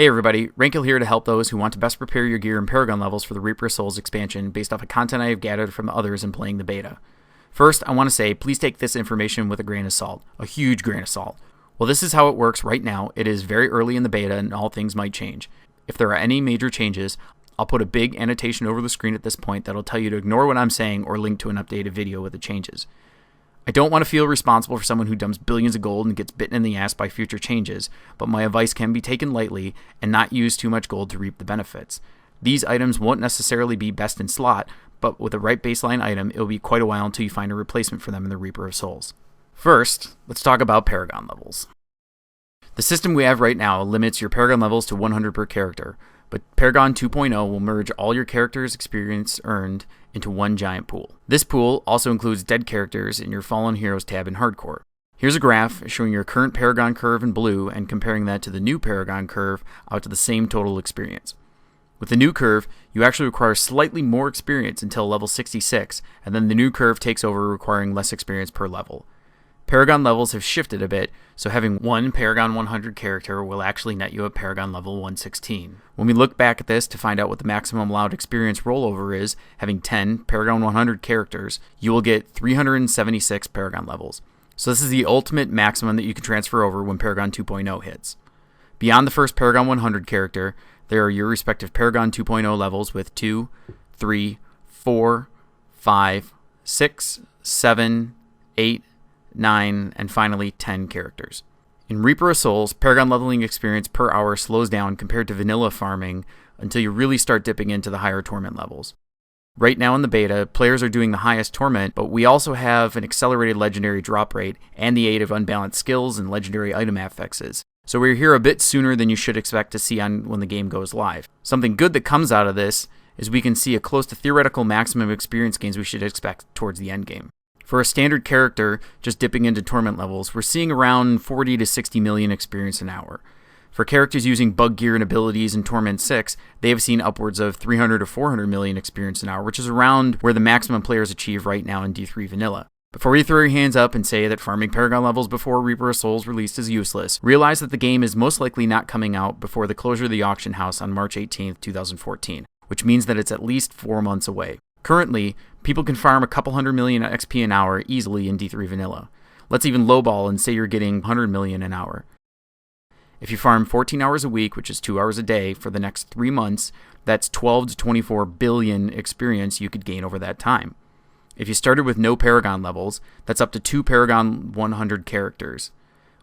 Hey everybody, Rankle here to help those who want to best prepare your gear and Paragon levels for the Reaper of Souls expansion based off of content I have gathered from others in playing the beta. First, I want to say, please take this information with a grain of salt, a huge grain of salt. Well, this is how it works right now. It is very early in the beta and all things might change. If there are any major changes, I'll put a big annotation over the screen at this point that'll tell you to ignore what I'm saying or link to an updated video with the changes. I don't want to feel responsible for someone who dumps billions of gold and gets bitten in the ass by future changes, but my advice can be taken lightly and not use too much gold to reap the benefits. These items won't necessarily be best in slot, but with the right baseline item, it'll be quite a while until you find a replacement for them in the Reaper of Souls. First, let's talk about Paragon levels. The system we have right now limits your Paragon levels to 100 per character, but Paragon 2.0 will merge all your characters' experience earned into one giant pool. This pool also includes dead characters in your Fallen Heroes tab in Hardcore. Here's a graph showing your current Paragon curve in blue and comparing that to the new Paragon curve out to the same total experience. With the new curve, you actually require slightly more experience until level 66, and then the new curve takes over requiring less experience per level. Paragon levels have shifted a bit, so having one Paragon 100 character will actually net you a Paragon level 116. When we look back at this to find out what the maximum allowed experience rollover is, having 10 Paragon 100 characters, you will get 376 Paragon levels. So this is the ultimate maximum that you can transfer over when Paragon 2.0 hits. Beyond the first Paragon 100 character, there are your respective Paragon 2.0 levels with 2, 3, 4, 5, 6, 7, 8, 9, and finally 10 characters. In Reaper of Souls, Paragon leveling experience per hour slows down compared to vanilla farming until you really start dipping into the higher torment levels. Right now in the beta, players are doing the highest torment, but we also have an accelerated legendary drop rate and the aid of unbalanced skills and legendary item affixes. So we're here a bit sooner than you should expect to see on when the game goes live. Something good that comes out of this is we can see a close to theoretical maximum experience gains we should expect towards the end game. For a standard character, just dipping into torment levels, we're seeing around 40 to 60 million experience an hour. For characters using bug gear and abilities in Torment 6, they have seen upwards of 300 to 400 million experience an hour, which is around where the maximum players achieve right now in D3 Vanilla. Before you throw your hands up and say that farming Paragon levels before Reaper of Souls released is useless, realize that the game is most likely not coming out before the closure of the auction house on March 18, 2014, which means that it's at least 4 months away. Currently, people can farm a couple hundred million XP an hour easily in D3 Vanilla. Let's even lowball and say you're getting 100 million an hour. If you farm 14 hours a week, which is 2 hours a day, for the next 3 months, that's 12 to 24 billion experience you could gain over that time. If you started with no Paragon levels, that's up to 2 Paragon 100 characters,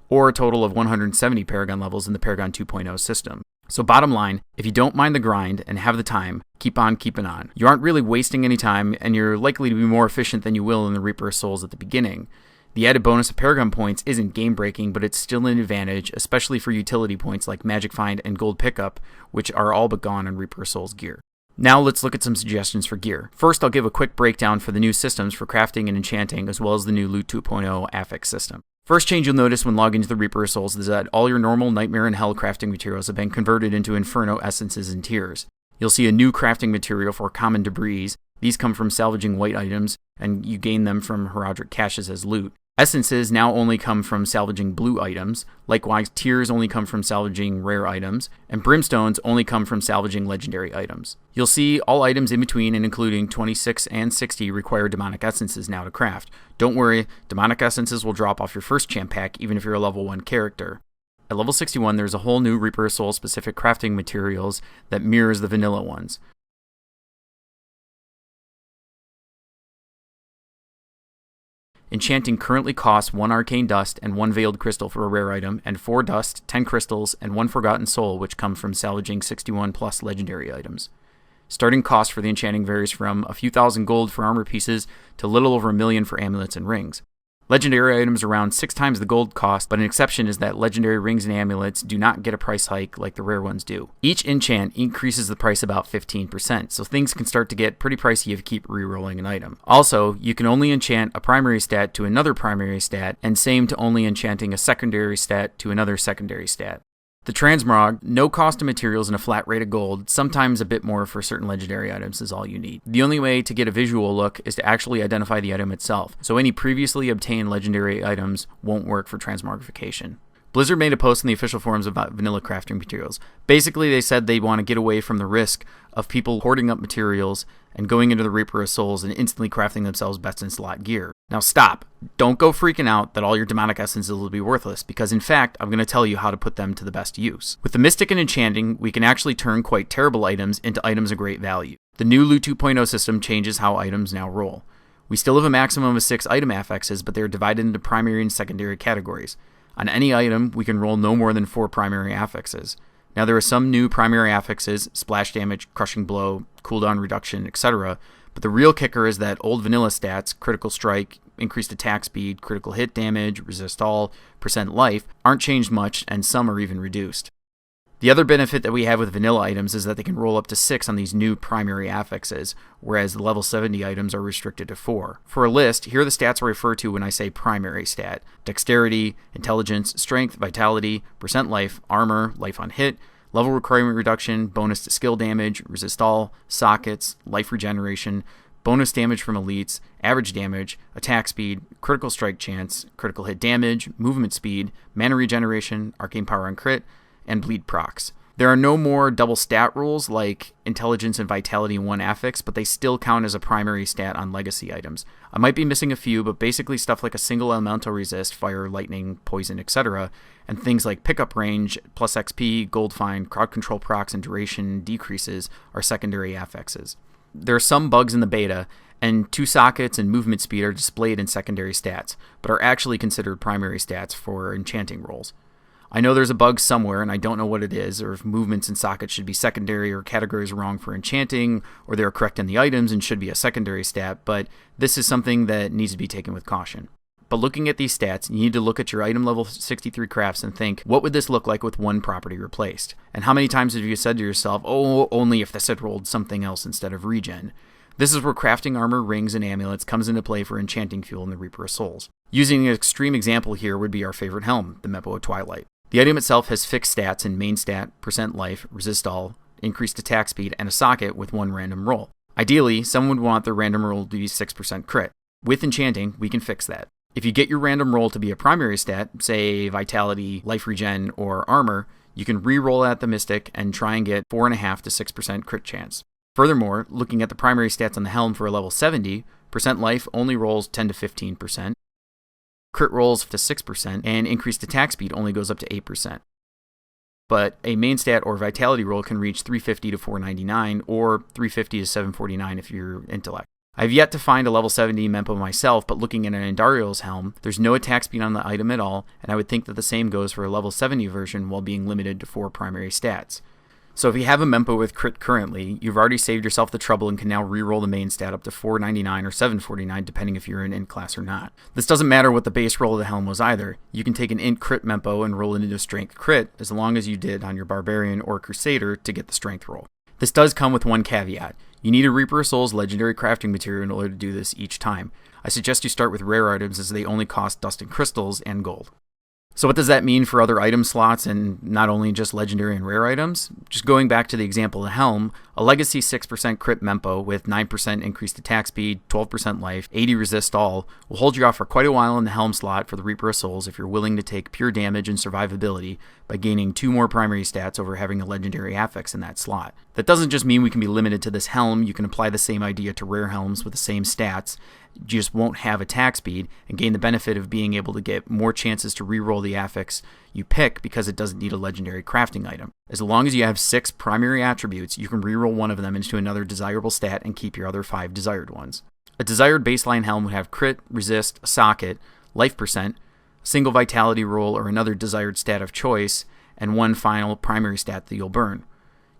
or a total of 170 Paragon levels in the Paragon 2.0 system. So bottom line, if you don't mind the grind and have the time, keep on keeping on. You aren't really wasting any time, and you're likely to be more efficient than you will in the Reaper of Souls at the beginning. The added bonus of Paragon points isn't game-breaking, but it's still an advantage, especially for utility points like Magic Find and Gold Pickup, which are all but gone in Reaper of Souls gear. Now let's look at some suggestions for gear. First, I'll give a quick breakdown for the new systems for crafting and enchanting, as well as the new Loot 2.0 affix system. First change you'll notice when logging into the Reaper of Souls is that all your normal Nightmare and Hell crafting materials have been converted into Inferno essences and tiers. You'll see a new crafting material for common debris. These come from salvaging white items, and you gain them from Heraldric caches as loot. Essences now only come from salvaging blue items. Likewise, tiers only come from salvaging rare items, and brimstones only come from salvaging legendary items. You'll see all items in between and including 26 and 60 require demonic essences now to craft. Don't worry, demonic essences will drop off your first champ pack even if you're a level 1 character. At level 61, there's a whole new Reaper of Souls specific crafting materials that mirrors the vanilla ones. Enchanting currently costs 1 arcane dust and 1 veiled crystal for a rare item, and 4 dust, 10 crystals, and 1 forgotten soul, which come from salvaging 61 plus legendary items. Starting cost for the enchanting varies from a few thousand gold for armor pieces to a little over $1 million for amulets and rings. Legendary items are around 6 times the gold cost, but an exception is that legendary rings and amulets do not get a price hike like the rare ones do. Each enchant increases the price about 15%, so things can start to get pretty pricey if you keep re-rolling an item. Also, you can only enchant a primary stat to another primary stat, and same to only enchanting a secondary stat to another secondary stat. The transmog, no cost of materials and a flat rate of gold, sometimes a bit more for certain legendary items is all you need. The only way to get a visual look is to actually identify the item itself, so any previously obtained legendary items won't work for transmogrification. Blizzard made a post in the official forums about vanilla crafting materials. Basically, they said they want to get away from the risk of people hoarding up materials and going into the Reaper of Souls and instantly crafting themselves best in slot gear. Now stop. Don't go freaking out that all your demonic essences will be worthless, because in fact, I'm going to tell you how to put them to the best use. With the Mystic and Enchanting, we can actually turn quite terrible items into items of great value. The new Loot 2.0 system changes how items now roll. We still have a maximum of 6 item affixes, but they are divided into primary and secondary categories. On any item, we can roll no more than 4 primary affixes. Now there are some new primary affixes, splash damage, crushing blow, cooldown reduction, etc., but the real kicker is that old vanilla stats, critical strike, increased attack speed, critical hit damage, resist all, percent life, aren't changed much, and some are even reduced. The other benefit that we have with vanilla items is that they can roll up to 6 on these new primary affixes, whereas the level 70 items are restricted to 4. For a list, here are the stats I refer to when I say primary stat: dexterity, intelligence, strength, vitality, percent life, armor, life on hit, level requirement reduction, bonus to skill damage, resist all, sockets, life regeneration, bonus damage from elites, average damage, attack speed, critical strike chance, critical hit damage, movement speed, mana regeneration, arcane power and crit, and bleed procs. There are no more double stat rules like intelligence and vitality in one affix, but they still count as a primary stat on legacy items. I might be missing a few, but basically stuff like a single elemental resist, fire, lightning, poison, etc., and things like pickup range, plus XP, gold find, crowd control procs, and duration decreases are secondary affixes. There are some bugs in the beta, and 2 sockets and movement speed are displayed in secondary stats, but are actually considered primary stats for enchanting rolls. I know there's a bug somewhere, and I don't know what it is, or if movements and sockets should be secondary, or categories are wrong for enchanting, or they're correct in the items and should be a secondary stat, but this is something that needs to be taken with caution. But looking at these stats, you need to look at your item level 63 crafts and think, what would this look like with one property replaced? And how many times have you said to yourself, oh, only if this had rolled something else instead of regen? This is where crafting armor, rings, and amulets comes into play for enchanting fuel in the Reaper of Souls. Using an extreme example here would be our favorite helm, the Meppo of Twilight. The item itself has fixed stats in main stat, percent life, resist all, increased attack speed, and a socket with 1 random roll. Ideally, someone would want their random roll to be 6% crit. With enchanting, we can fix that. If you get your random roll to be a primary stat, say vitality, life regen, or armor, you can re-roll at the Mystic and try and get 4.5 to 6% crit chance. Furthermore, looking at the primary stats on the helm for a level 70, percent life only rolls 10 to 15%. Crit rolls to 6%, and increased attack speed only goes up to 8%. But a main stat or vitality roll can reach 350 to 499, or 350 to 749 if you're intellect. I've yet to find a level 70 Mempo myself, but looking at an Andario's helm, there's no attack speed on the item at all, and I would think that the same goes for a level 70 version while being limited to 4 primary stats. So if you have a Mempo with crit currently, you've already saved yourself the trouble and can now reroll the main stat up to 499 or 749 depending if you're an int class or not. This doesn't matter what the base roll of the helm was either. You can take an int crit Mempo and roll it into strength crit as long as you did on your Barbarian or Crusader to get the strength roll. This does come with one caveat. You need a Reaper of Souls legendary crafting material in order to do this each time. I suggest you start with rare items as they only cost dust and crystals and gold. So what does that mean for other item slots and not only just legendary and rare items? Just going back to the example of the helm, a legacy 6% crit Mempo with 9% increased attack speed, 12% life, 80 resist all will hold you off for quite a while in the helm slot for the Reaper of Souls if you're willing to take pure damage and survivability by gaining 2 more primary stats over having a legendary affix in that slot. That doesn't just mean we can be limited to this helm. You can apply the same idea to rare helms with the same stats. You just won't have attack speed and gain the benefit of being able to get more chances to reroll the affix you pick because it doesn't need a legendary crafting item. As long as you have 6 primary attributes, you can reroll one of them into another desirable stat and keep your other 5 desired ones. A desired baseline helm would have crit, resist, socket, life percent, single vitality roll or another desired stat of choice, and one final primary stat that you'll burn.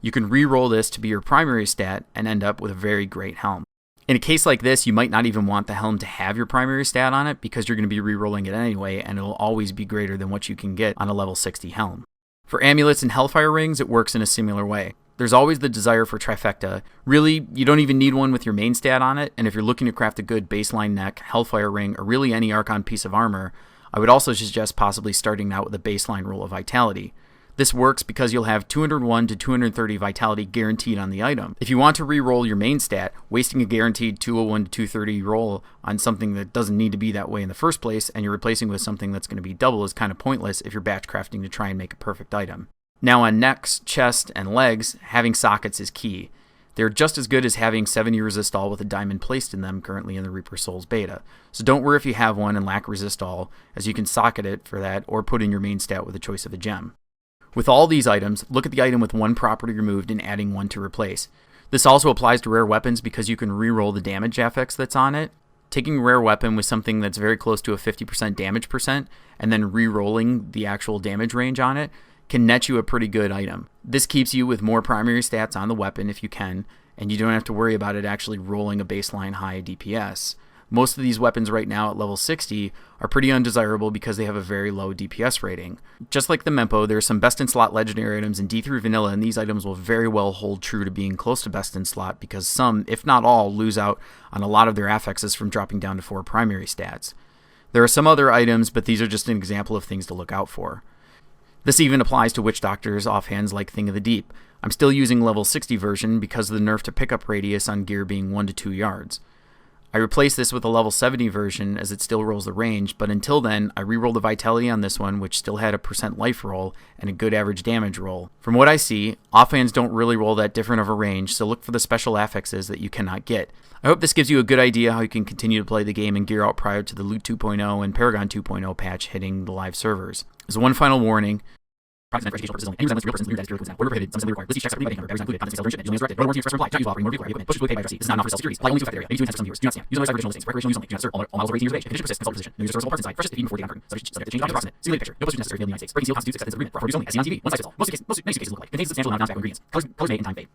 You can reroll this to be your primary stat and end up with a very great helm. In a case like this, you might not even want the helm to have your primary stat on it because you're going to be re-rolling it anyway, and it'll always be greater than what you can get on a level 60 helm. For amulets and Hellfire rings, it works in a similar way. There's always the desire for trifecta. Really, you don't even need one with your main stat on it, and if you're looking to craft a good baseline neck, Hellfire ring, or really any Archon piece of armor, I would also suggest possibly starting out with a baseline roll of vitality. This works because you'll have 201 to 230 vitality guaranteed on the item. If you want to re-roll your main stat, wasting a guaranteed 201 to 230 roll on something that doesn't need to be that way in the first place, and you're replacing with something that's going to be double, is kind of pointless if you're batch crafting to try and make a perfect item. Now on necks, chest, and legs, having sockets is key. They're just as good as having 70 resist all with a diamond placed in them currently in the Reaper Souls beta. So don't worry if you have one and lack resist all, as you can socket it for that or put in your main stat with a choice of a gem. With all these items, look at the item with one property removed and adding one to replace. This also applies to rare weapons because you can re-roll the damage affix that's on it. Taking a rare weapon with something that's very close to a 50% damage percent and then re-rolling the actual damage range on it can net you a pretty good item. This keeps you with more primary stats on the weapon if you can, and you don't have to worry about it actually rolling a baseline high DPS. Most of these weapons right now at level 60 are pretty undesirable because they have a very low DPS rating. Just like the Mempo, there are some best in slot legendary items in D3 vanilla, and these items will very well hold true to being close to best in slot because some, if not all, lose out on a lot of their affixes from dropping down to 4 primary stats. There are some other items, but these are just an example of things to look out for. This even applies to Witch Doctors offhands like Thing of the Deep. I'm still using level 60 version because of the nerf to pickup radius on gear being 1 to 2 yards. I replaced this with a level 70 version as it still rolls the range, but until then, I rerolled the vitality on this one, which still had a % life roll and a good average damage roll. From what I see, offhands don't really roll that different of a range, so look for the special affixes that you cannot get. I hope this gives you a good idea how you can continue to play the game and gear out prior to the Loot 2.0 and Paragon 2.0 patch hitting the live servers. As one final warning, products meant for educational purposes only. Any resemblance to real persons, real data, order prohibited, some assembly required. List each checks separately by number, barriers not included, contents sales or shipment, only as directed. No warranty express or implied. Do not use while operating or vehicle equipment. Push to pay by trustee. This is not an offer to sell securities. Apply only to affected area. Maybe to intend for some viewers. Do not scam. Use only for additional listings. Recreational use only. Do not serve all models over 18 years of age. If condition persists, consult a physician. No use of serviceable parts inside. Fresh even before date on curtain. Subject to change on approximate. See later picture. No postage necessary in the United States. Breaking seal constitutes acceptance of agreement. For use only. As seen on TV. One size fits all. Most suitcases look alike. Contains a substantial amount of non-tobacco ingredients. Colors may and time fade.